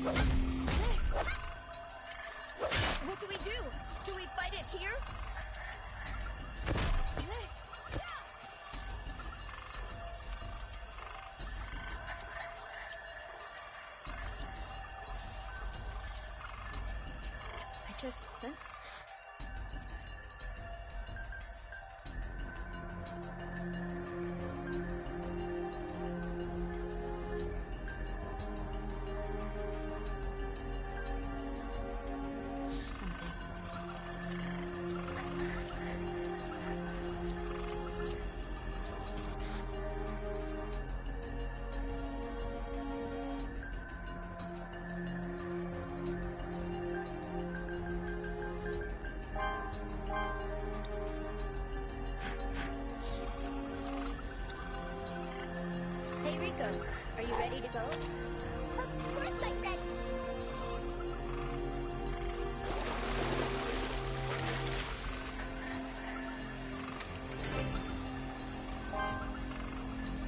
What do we do? Do we fight it here? I just sensed... Hey, Rico, are you ready to go? Of course I'm ready!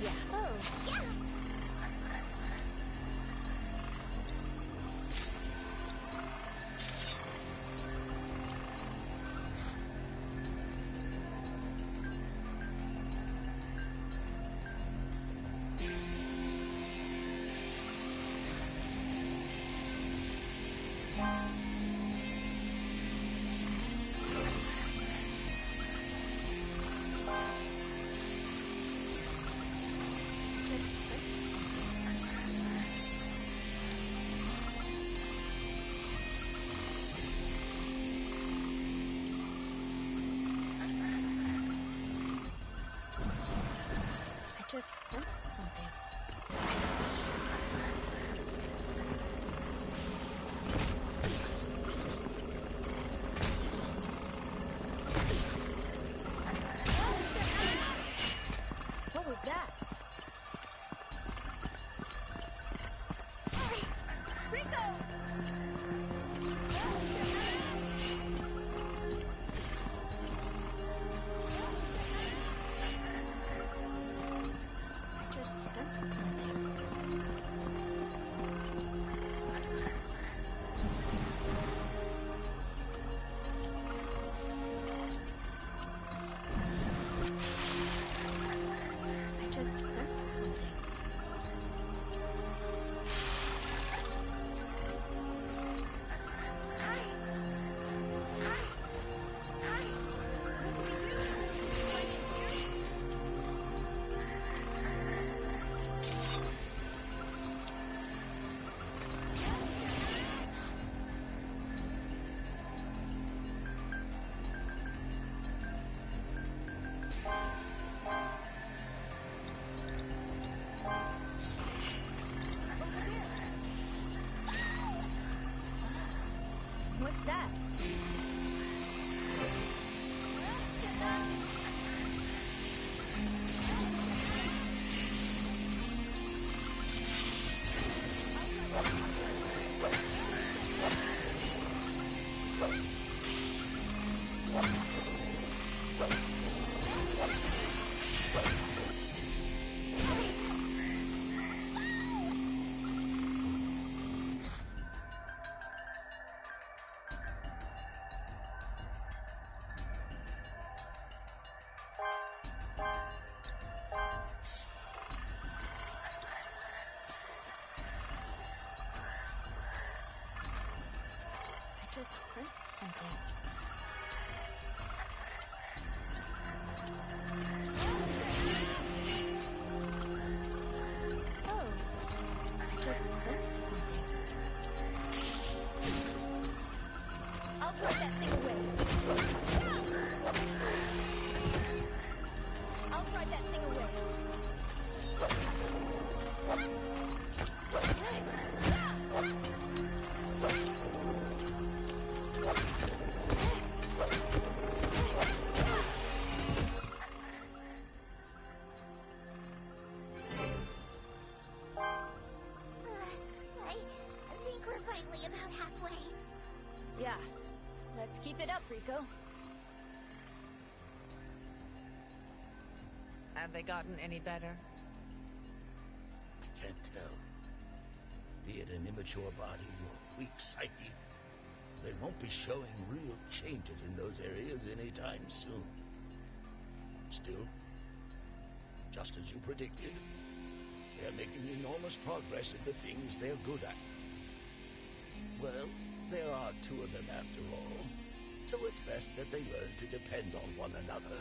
Yeah. Oh, yeah! Just sensed something. I just sensed something. What was that? Rico! I just sensed something. I just sensed something. What's that? I just sensed something. Oh, I just sensed something. I'll drive that thing away. I'll drive that thing away. I think we're finally about halfway. Yeah, let's keep it up, Rico. Have they gotten any better? I can't tell. Be it an imitation immature body or weak psyche, they won't be showing real changes in those areas anytime soon. Still, just as you predicted, they're making enormous progress in the things they're good at. Well, there are two of them after all, so it's best that they learn to depend on one another.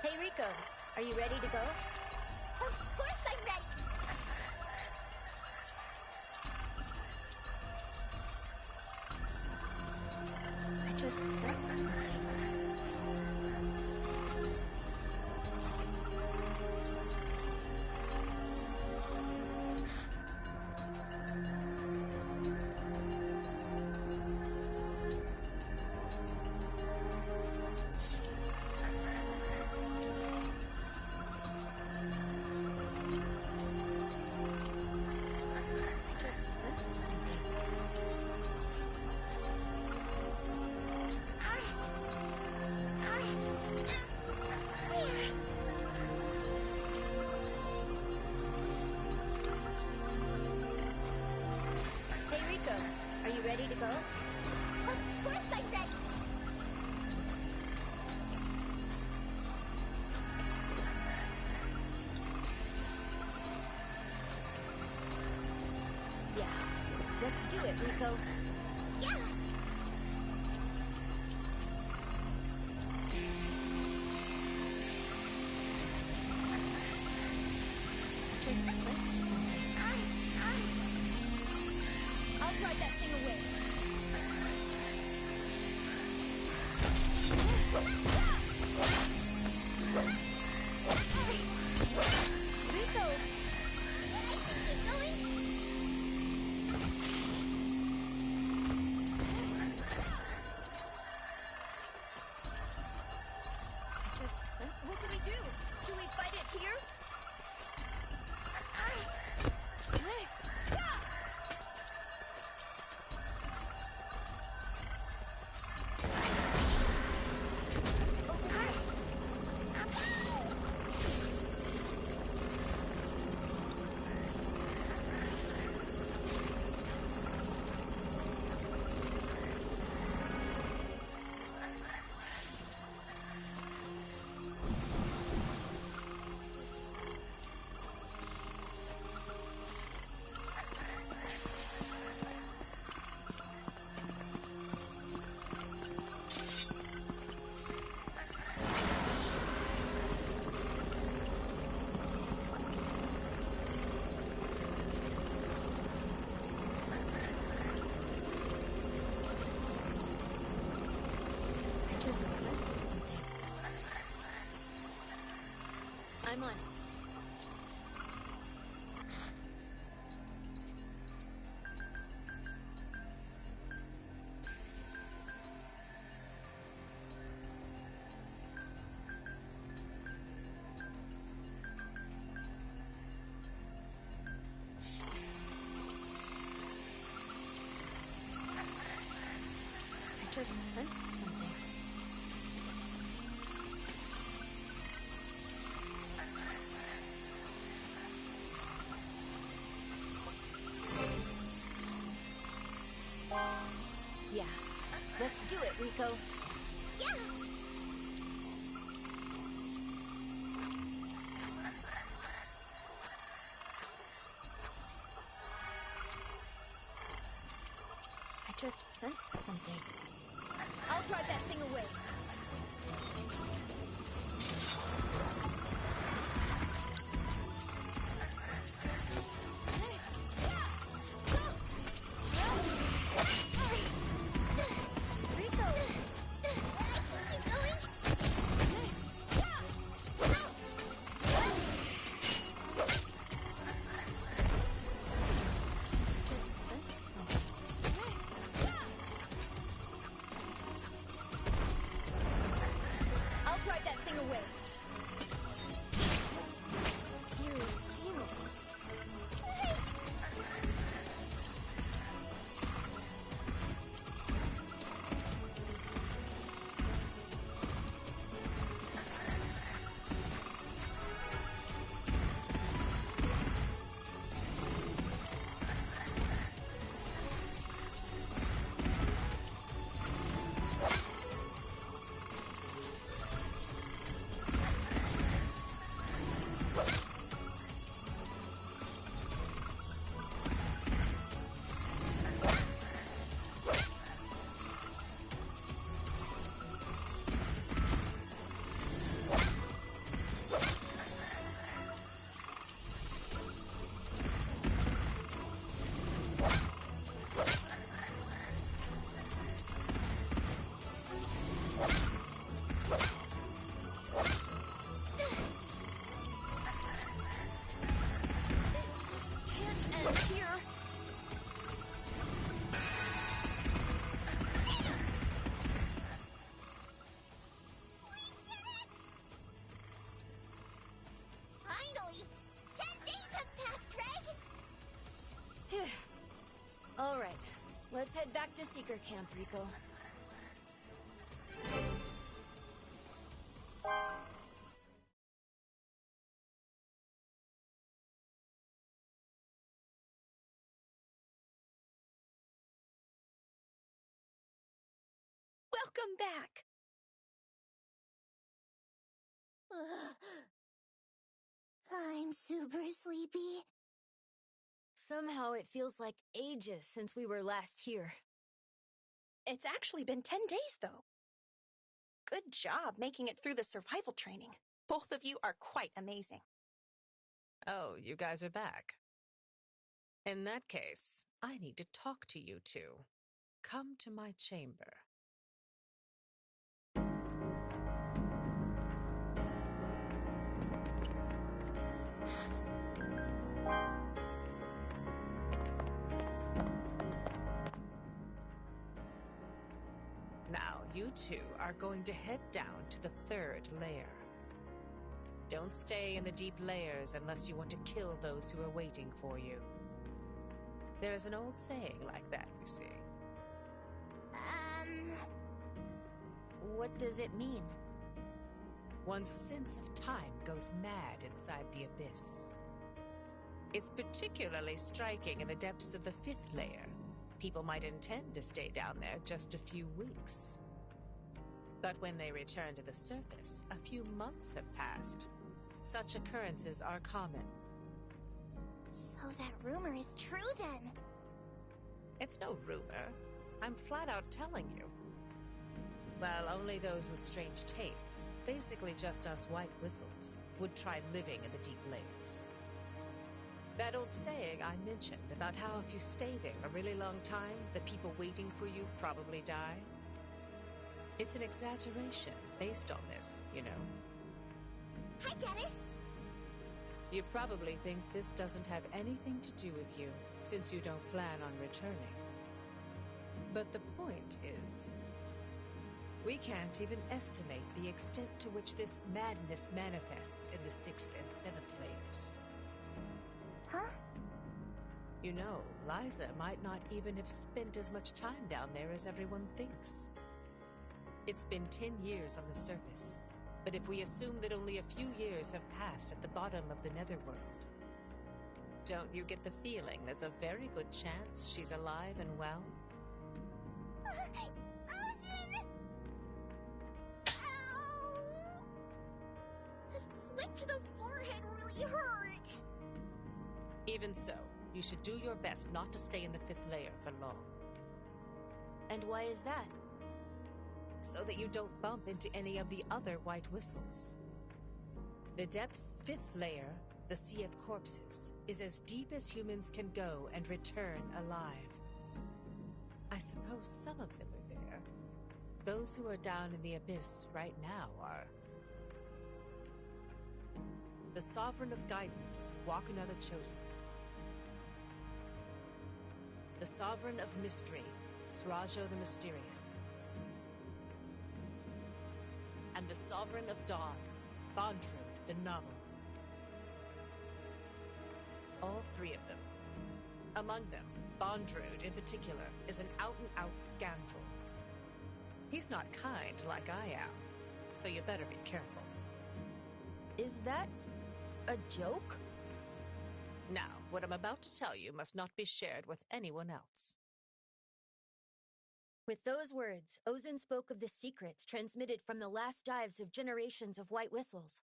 Hey, Rico, are you ready to go? Of course I'm ready! I just sensed something. Are you ready to go? Of course I'm ready! Yeah. Let's do it, Rico. Yeah! Just sensed something. I'll drive that thing away. Rico! Keep going. Just sensed. What do we do? Do we fight it here? I just sensed something. Yeah, let's do it, Rico. Yeah! I just sensed something. I'll drive that thing away. Rico! Keep going. Just sensed something. I'll drive that thing away. Irredeemable. Can't end here. Finally! 10 days have passed, Reg! All right, let's head back to Seeker Camp, Rico. Welcome back! I'm super sleepy. Somehow it feels like ages since we were last here. It's actually been 10 days, though. Good job making it through the survival training. Both of you are quite amazing. Oh, you guys are back. In that case, I need to talk to you two. Come to my chamber. Now, you two are going to head down to the 3rd layer. Don't stay in the deep layers unless you want to kill those who are waiting for you. There is an old saying like that, you see. What does it mean? One's sense of time goes mad inside the abyss. It's particularly striking in the depths of the 5th layer. People might intend to stay down there just a few weeks. But when they return to the surface, a few months have passed. Such occurrences are common. So that rumor is true then? It's no rumor. I'm flat out telling you. Well, only those with strange tastes, basically just us white whistles, would try living in the deep layers. That old saying I mentioned about how if you stay there a really long time, the people waiting for you probably die? It's an exaggeration based on this, you know. I get it. You probably think this doesn't have anything to do with you, since you don't plan on returning. But the point is, we can't even estimate the extent to which this madness manifests in the 6th and 7th layers. Huh? You know, Liza might not even have spent as much time down there as everyone thinks. It's been 10 years on the surface, but if we assume that only a few years have passed at the bottom of the Netherworld, don't you get the feeling there's a very good chance she's alive and well? Ozin! Ow! A flick to the forehead really hurt. Even so, you should do your best not to stay in the 5th layer for long. And why is that? So that you don't bump into any of the other white whistles. The depth's 5th layer, the Sea of Corpses, is as deep as humans can go and return alive. I suppose some of them are there. Those who are down in the abyss right now are. The Sovereign of Guidance, Wakuna the Chosen. The Sovereign of Mystery, Srajo the Mysterious. And the Sovereign of Dawn, Bondrewd the Novel. All 3 of them. Among them, Bondrewd in particular is an out-and-out scoundrel. He's not kind like I am, so you better be careful. Is that a joke? Now, what I'm about to tell you must not be shared with anyone else. With those words, Ozin spoke of the secrets transmitted from the last dives of generations of white whistles,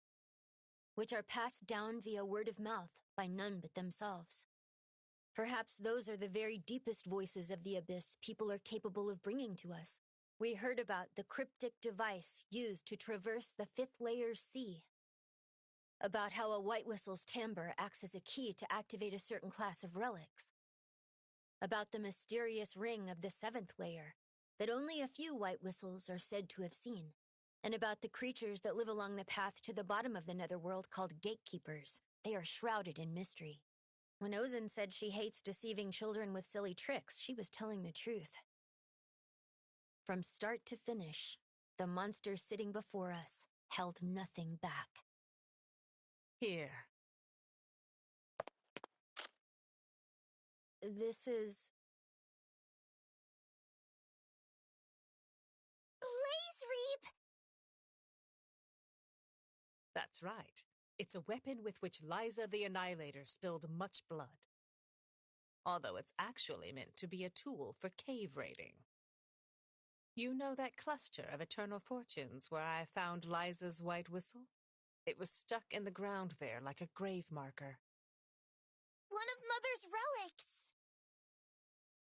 which are passed down via word of mouth by none but themselves. Perhaps those are the very deepest voices of the abyss people are capable of bringing to us. We heard about the cryptic device used to traverse the 5th layer's sea, about how a white whistle's timbre acts as a key to activate a certain class of relics, about the mysterious ring of the 7th layer that only a few white whistles are said to have seen, and about the creatures that live along the path to the bottom of the Netherworld called gatekeepers. They are shrouded in mystery. When Ozin said she hates deceiving children with silly tricks, she was telling the truth. From start to finish, the monster sitting before us held nothing back. Here. This is... Blaze Reap! That's right. It's a weapon with which Liza the Annihilator spilled much blood. Although it's actually meant to be a tool for cave raiding. You know that cluster of eternal fortunes where I found Liza's white whistle? It was stuck in the ground there like a grave marker. One of Mother's relics!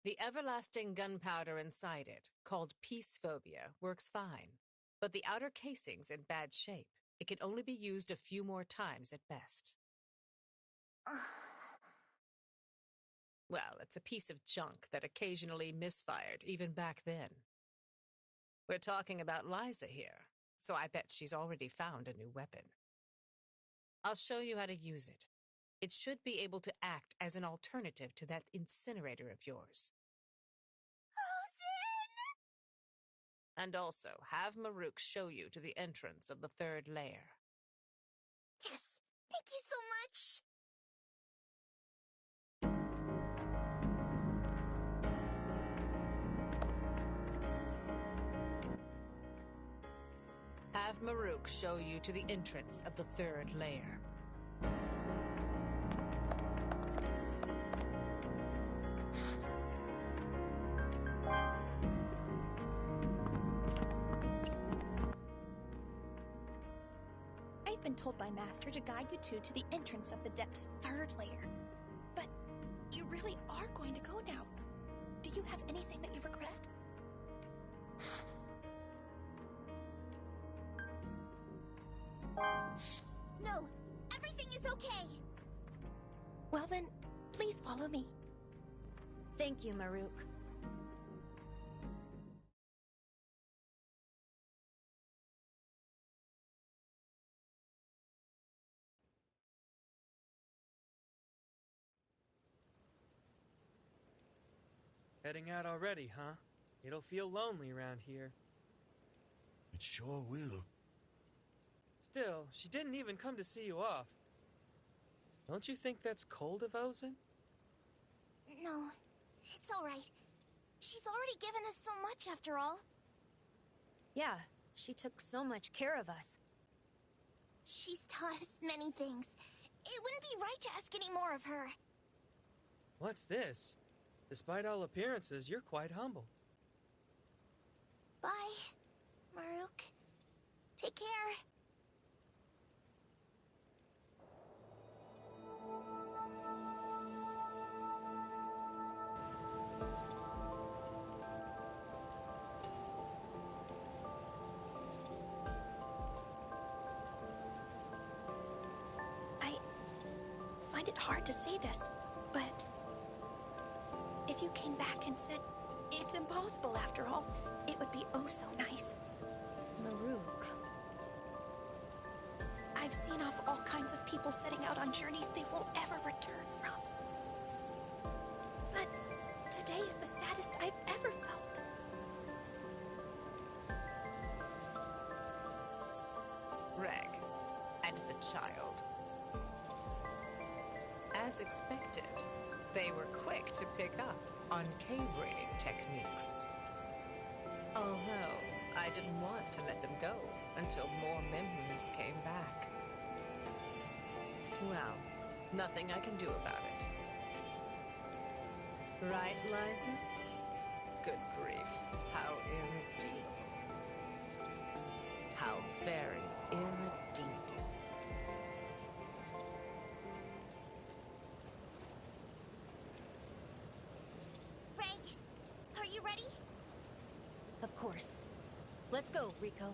The everlasting gunpowder inside it, called peace phobia, works fine. But the outer casing's in bad shape. It can only be used a few more times at best. Well, it's a piece of junk that occasionally misfired, even back then. We're talking about Liza here, so I bet she's already found a new weapon. I'll show you how to use it. It should be able to act as an alternative to that incinerator of yours. Ozin! And also, have Maruk show you to the entrance of the 3rd layer. Yes, thank you so much! Have Maruk show you to the entrance of the 3rd layer. I've been told by Master to guide you two to the entrance of the depth's 3rd layer. But you really are going to go now. Do you have anything that you regret? No, everything is okay! Well then, please follow me. Thank you, Maruk. Heading out already, huh? It'll feel lonely around here. It sure will. Still, she didn't even come to see you off. Don't you think that's cold of Ozen? No, it's all right. She's already given us so much after all. Yeah, she took so much care of us. She's taught us many things. It wouldn't be right to ask any more of her. What's this? Despite all appearances, you're quite humble. Bye, Maruk. Take care. I find it hard to say this, but if you came back and said it's impossible after all, it would be oh so nice. Maruk. I've seen off all kinds of people setting out on journeys they won't ever return from. But today is the saddest I've ever felt. Reg, and the child. As expected, they were quick to pick up on cave raiding techniques. Although, I didn't want to let them go until more memories came back. Well, nothing I can do about it. Right, Liza? Good grief, how irredeemable. How very irredeemable. Reg, are you ready? Of course. Let's go, Rico.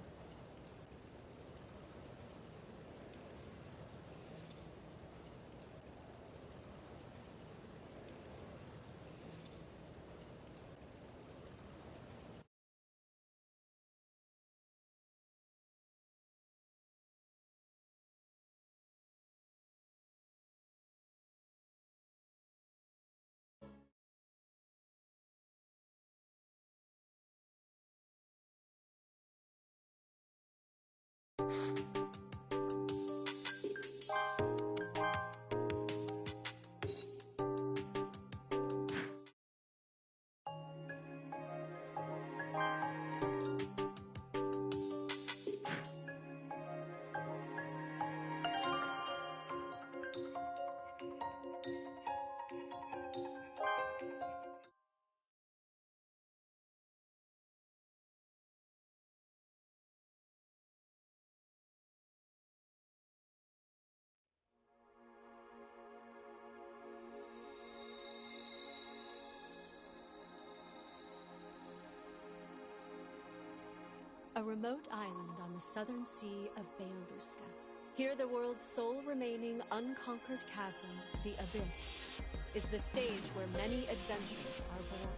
A remote island on the southern sea of Beoluska. Here the world's sole remaining unconquered chasm, the Abyss, is the stage where many adventures are born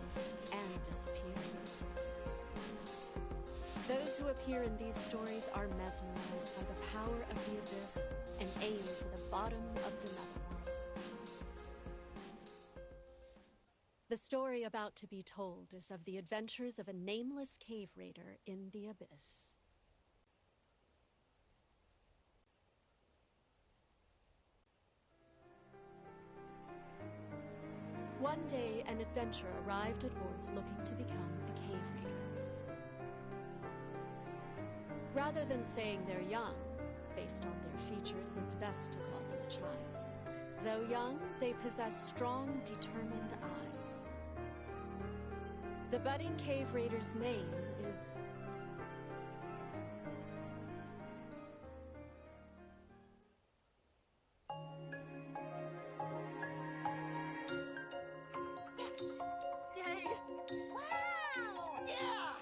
and disappear. Those who appear in these stories are mesmerized by the power of the Abyss and aim for the bottom of the netherworld. The story about to be told is of the adventures of a nameless cave raider in the Abyss. One day, an adventurer arrived at Worth looking to become a cave raider. Rather than saying they're young, based on their features, it's best to call them a child. Though young, they possess strong, determined eyes. The budding cave raider's name is... Yes! Yay! Wow! Yeah!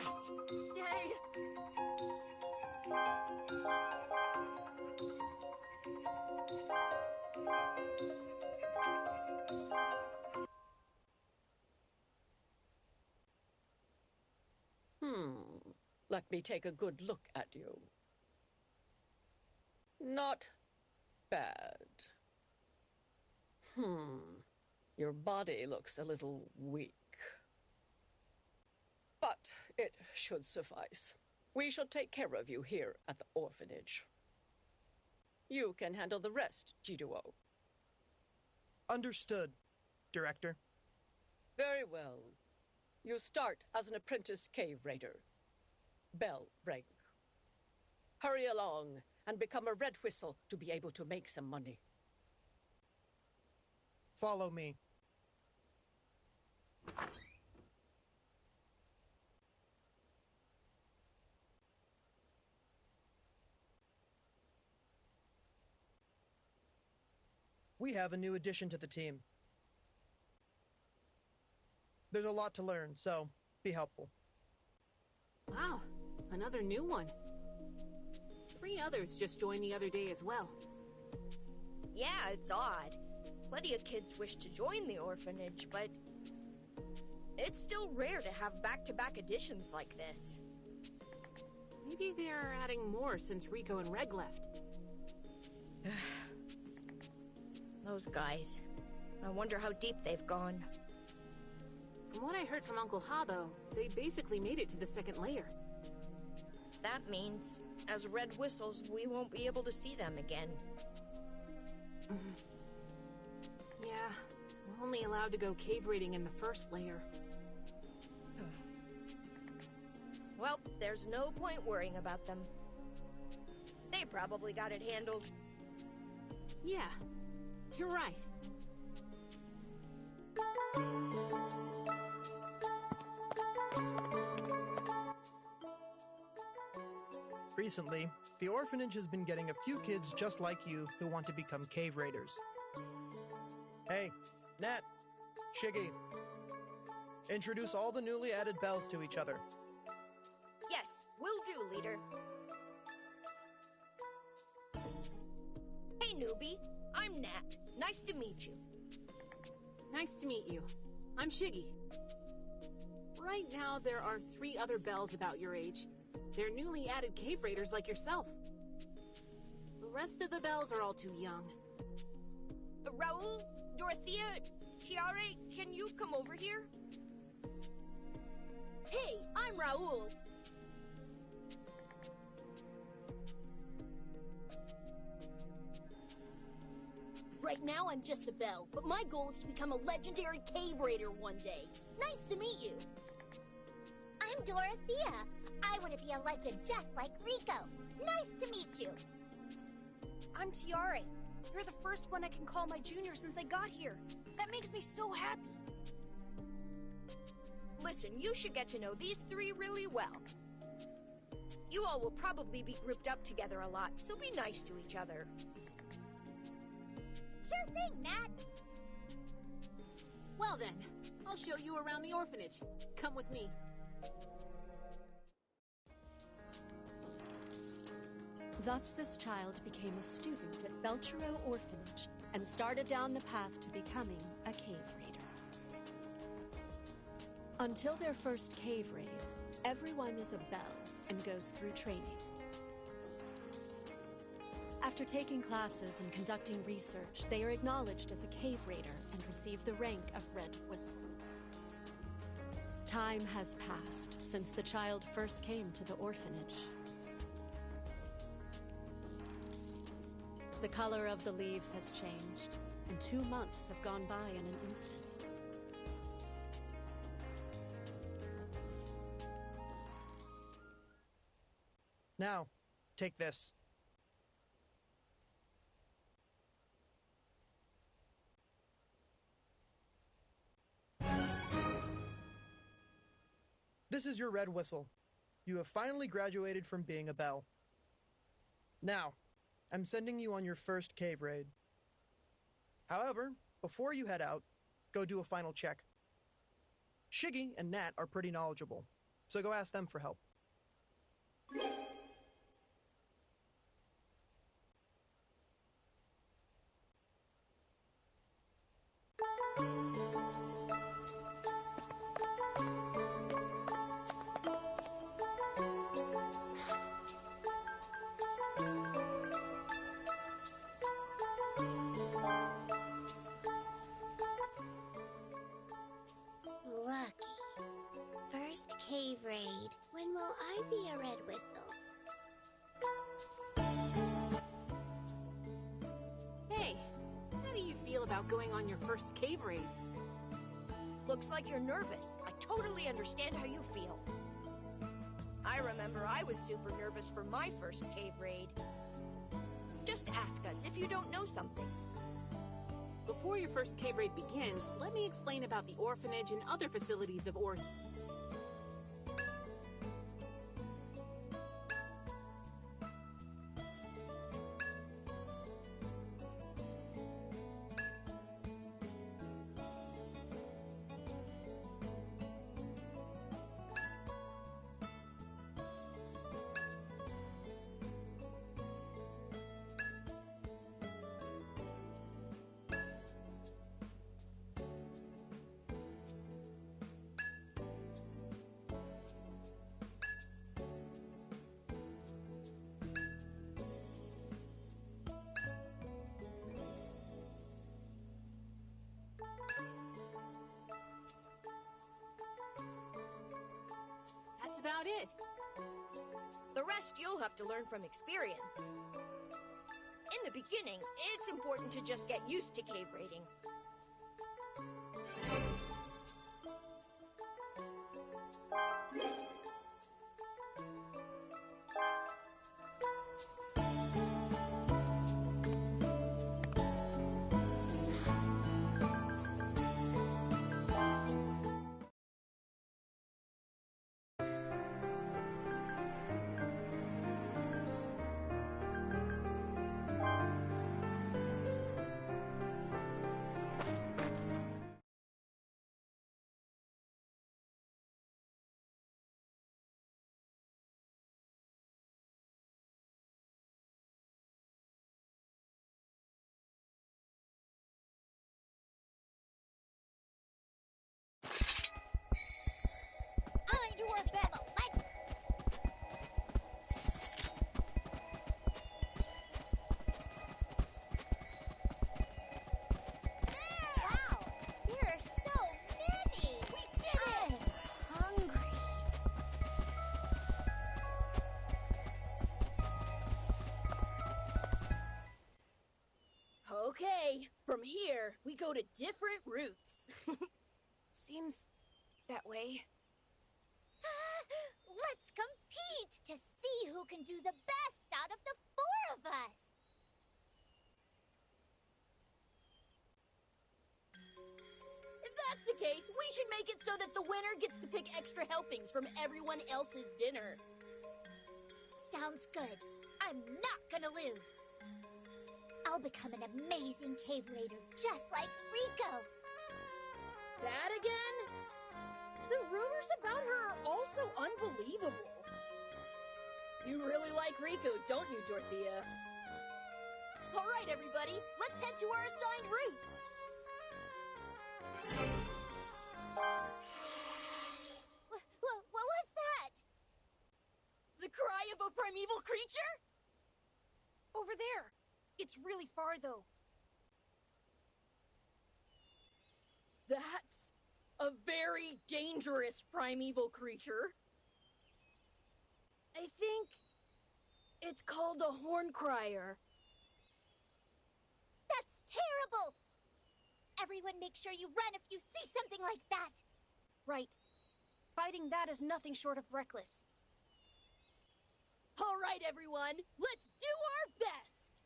Yes! Yay! Let me take a good look at you. Not bad. Your body looks a little weak. But it should suffice. We shall take care of you here at the orphanage. You can handle the rest, G2O. Understood, Director. Very well. You start as an apprentice cave raider. Bell rank. Hurry along and become a red whistle to be able to make some money. Follow me. We have a new addition to the team. There's a lot to learn, so be helpful. Wow, another new one. 3 others just joined the other day as well. Yeah, it's odd. Plenty of kids wish to join the orphanage, but it's still rare to have back-to-back additions like this. Maybe they're adding more since Rico and Reg left. Those guys. I wonder how deep they've gone. From what I heard from Uncle Ha, though, they basically made it to the 2nd layer. That means, as red whistles, we won't be able to see them again. Yeah, we're only allowed to go cave raiding in the 1st layer. Well, there's no point worrying about them. They probably got it handled. Yeah, you're right. Recently, the orphanage has been getting a few kids just like you who want to become cave raiders. Hey, Nat, Shiggy, introduce all the newly added bells to each other. Yes, will do, leader. Hey, newbie. I'm Nat. Nice to meet you. Nice to meet you. I'm Shiggy. Right now, there are 3 other bells about your age. They're newly added cave raiders like yourself. The rest of the bells are all too young. Raul, Dorothea, Tiare, can you come over here? Hey, I'm Raul. Right now, I'm just a bell, but my goal is to become a legendary cave raider one day. Nice to meet you. I'm Dorothea. I want to be a legend just like Rico. Nice to meet you. I'm Tiare. You're the first one I can call my junior since I got here. That makes me so happy. Listen, you should get to know these 3 really well. You all will probably be grouped up together a lot, so be nice to each other. Sure thing, Nat. Well then, I'll show you around the orphanage. Come with me. Thus this child became a student at Belchero Orphanage and started down the path to becoming a cave raider. Until their first cave raid, everyone is a bell and goes through training. After taking classes and conducting research, they are acknowledged as a cave raider and receive the rank of Red Whistle. Time has passed since the child first came to the orphanage. The color of the leaves has changed, and 2 months have gone by in an instant. Now, take this. This is your red whistle. You have finally graduated from being a bell. Now, I'm sending you on your first cave raid. However, before you head out, go do a final check. Shiggy and Nat are pretty knowledgeable. so go ask them for help. Lucky. First cave raid. When will I be a red whistle? Hey, how do you feel about going on your first cave raid? Looks like you're nervous. I totally understand how you feel. I remember I was super nervous for my first cave raid. Just ask us if you don't know something. Before your first cave raid begins, let me explain about the orphanage and other facilities of Orth. That's about it. The rest you'll have to learn from experience. In the beginning, it's important to just get used to cave raiding. To our battle, let's... Wow, there are so many! We did it! I'm hungry. Okay, from here, we go to different routes. Seems that way. Let's compete to see who can do the best out of the four of us. If that's the case, we should make it so that the winner gets to pick extra helpings from everyone else's dinner. Sounds good. I'm not gonna lose. I'll become an amazing cave raider, just like Rico. That again? The rumors about her are also unbelievable. You really like Rico, don't you, Dorothea? All right, everybody, let's head to our assigned routes. What was that? The cry of a primeval creature? Over there. It's really far, though. That's a very dangerous primeval creature. I think it's called a horn crier. That's terrible! Everyone make sure you run if you see something like that! Right. Fighting that is nothing short of reckless. All right, everyone, let's do our best!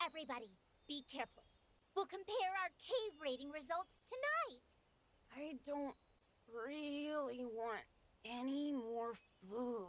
Everybody, be careful. We'll compare our cave raiding results tonight. I don't really want any more food.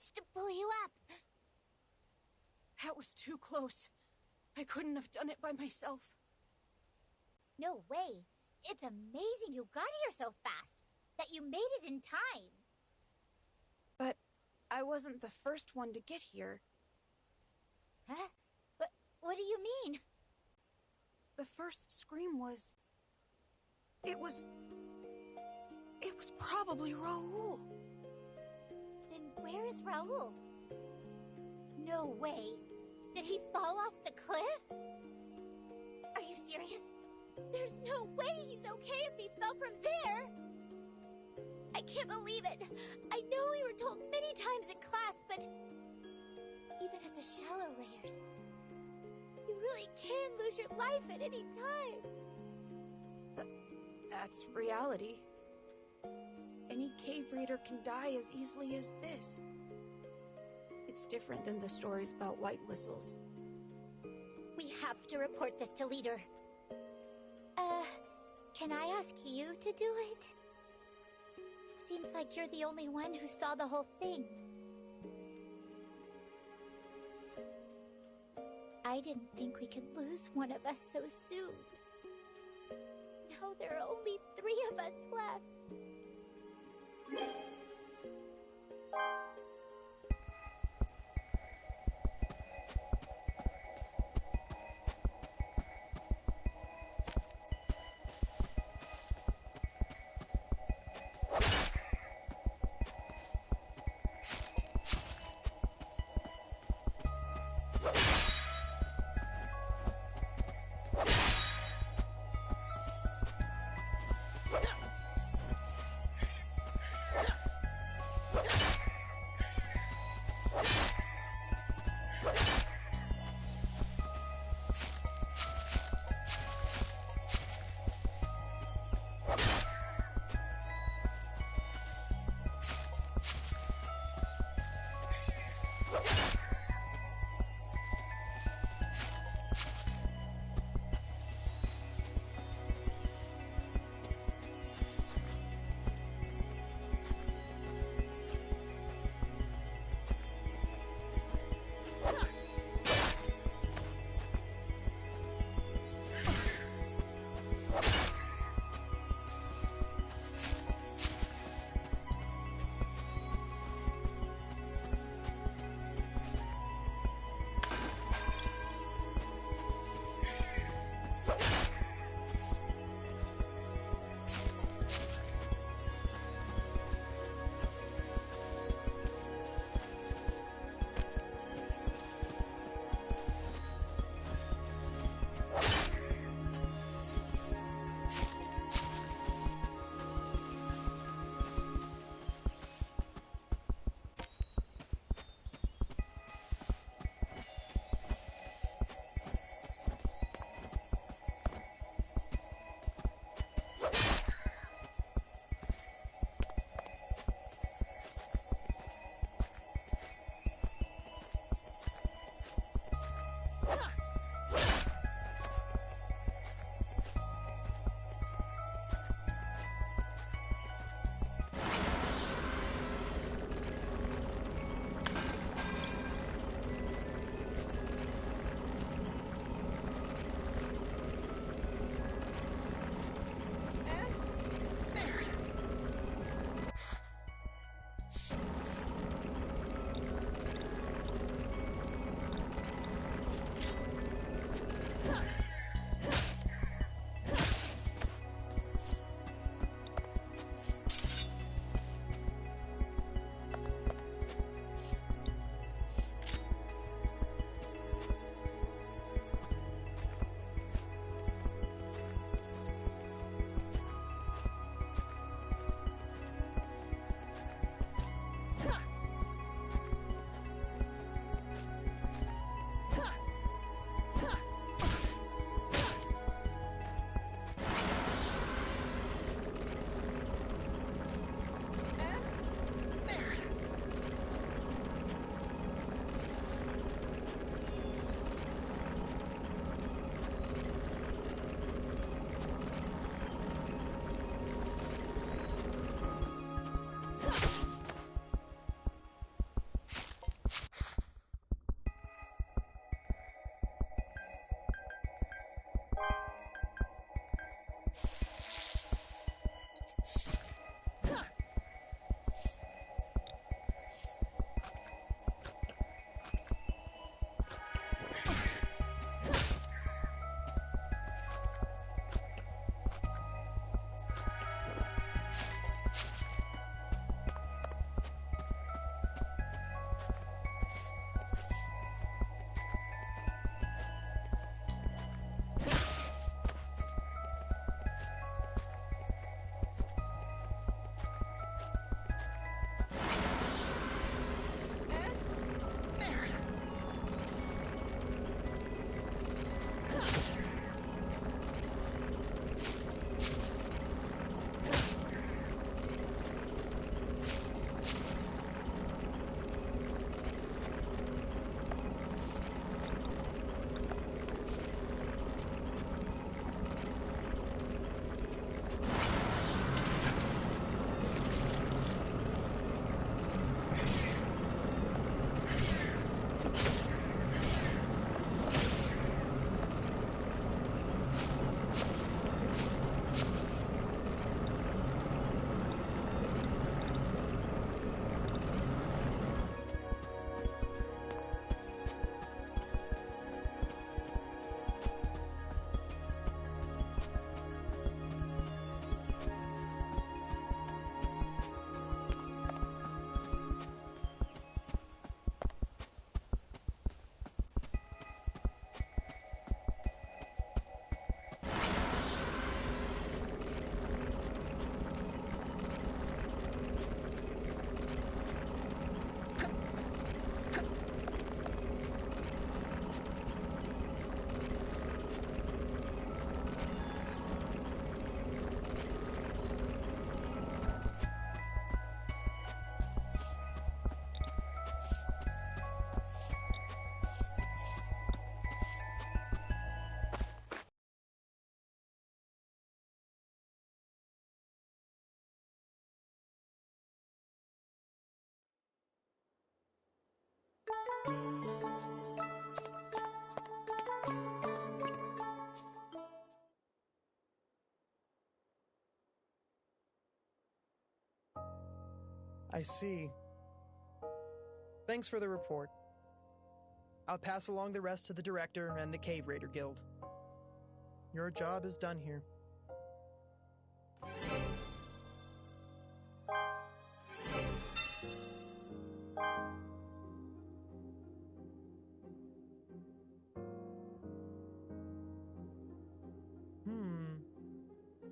managed to pull you up. That was too close. I couldn't have done it by myself. No way. It's amazing you got here so fast, that you made it in time. But I wasn't the first one to get here. Huh? What do you mean? The first scream was... It was probably Raoul. Then where is Raoul? No way. Did he fall off the cliff? Are you serious? There's no way he's okay if he fell from there. I can't believe it. I know we were told many times in class, but even at the shallow layers, you really can lose your life at any time. That's reality. Any cave raider can die as easily as this. It's different than the stories about white whistles. We have to report this to Leader. Can I ask you to do it? Seems like you're the only one who saw the whole thing. I didn't think we could lose one of us so soon. Now there are only 3 of us left. I see. Thanks for the report. I'll pass along the rest to the director and the Cave Raider Guild. Your job is done here.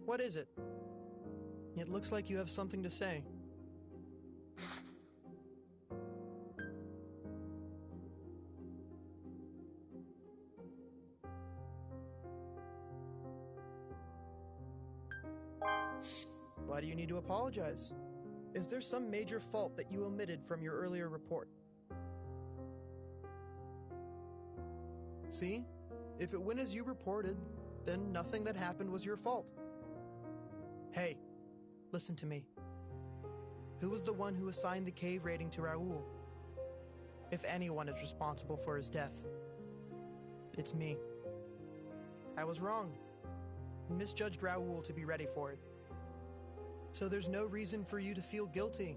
What is it? It looks like you have something to say. Why do you need to apologize? Is there some major fault that you omitted from your earlier report? See? If it went as you reported, then nothing that happened was your fault. Hey, listen to me. Who was the one who assigned the cave raiding to Raoul? If anyone is responsible for his death, it's me. I was wrong. I misjudged Raoul to be ready for it. So there's no reason for you to feel guilty.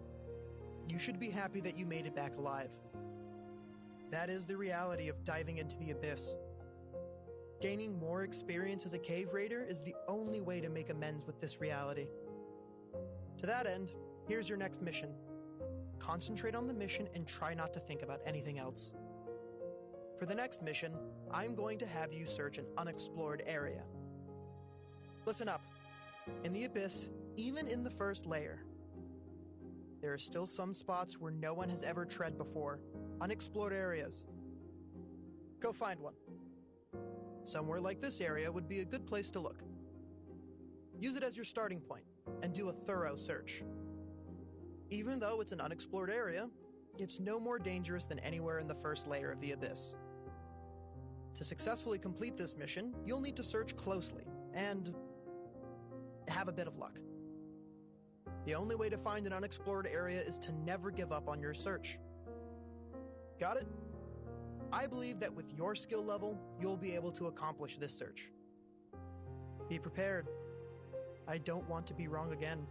You should be happy that you made it back alive. That is the reality of diving into the abyss. Gaining more experience as a cave raider is the only way to make amends with this reality. To that end, here's your next mission. Concentrate on the mission and try not to think about anything else. For the next mission, I'm going to have you search an unexplored area. Listen up. In the abyss, even in the first layer, there are still some spots where no one has ever tread before, unexplored areas. Go find one. Somewhere like this area would be a good place to look. Use it as your starting point and do a thorough search. Even though it's an unexplored area, it's no more dangerous than anywhere in the first layer of the abyss. To successfully complete this mission, you'll need to search closely and have a bit of luck. The only way to find an unexplored area is to never give up on your search. Got it? I believe that with your skill level, you'll be able to accomplish this search. Be prepared. I don't want to be wrong again.